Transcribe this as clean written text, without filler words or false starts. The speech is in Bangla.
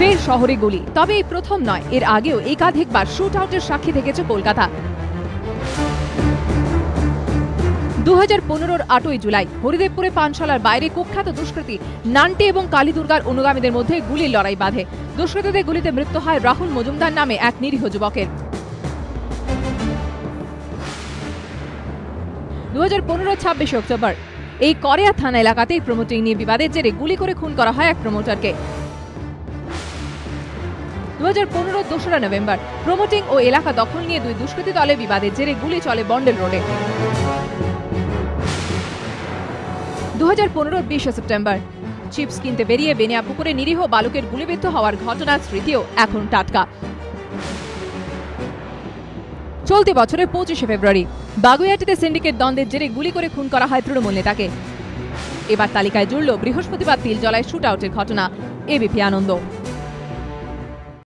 ফের শহরে গুলি, তবে এই প্রথম নয়, এর আগেও একাধিকবার শুট আউটের সাক্ষী থেকেছে কলকাতা। 2015-র 8ই জুলাই হরিদেবপুরে পানশালার বাইরে কুখ্যাত দুষ্কৃতী নান্টি এবং কালীদুর্গার অনুগামীদের মধ্যে গুলির লড়াই বাধে। দুষ্কৃতীদের গুলিতে মৃত্যু হয় রাহুল মজুমদার নামে এক নিরীহ যুবকের। 2015-র 26 অক্টোবর এই করেয়া থানা এলাকাতেই প্রমোটিং নিয়ে বিবাদের জেরে গুলি করে খুন করা হয় এক প্রমোটারকে। 2015-র 2রা নভেম্বর প্রমোটিং ও এলাকা দখল নিয়ে দুই দুষ্কৃতী দলে বিবাদের জেরে গুলি চলে বন্ডেল রোডে। 2015-র 20 সেপ্টেম্বর চিপস কিনতে বেরিয়ে বেনিয়াপুকুরে নিরীহ বালকের গুলিবিদ্ধ হওয়ার ঘটনার স্মৃতিও এখন টাটকা। চলতি বছরের 25 ফেব্রুয়ারি বাগুইআটিতে সিন্ডিকেট দ্বন্দ্বের জেরে গুলি করে খুন করা হয় তৃণমূল নেতাকে। এবার তালিকায় জুড়ল বৃহস্পতিবার তিলজলায় শুট আউটের ঘটনা। এবিপি আনন্দ।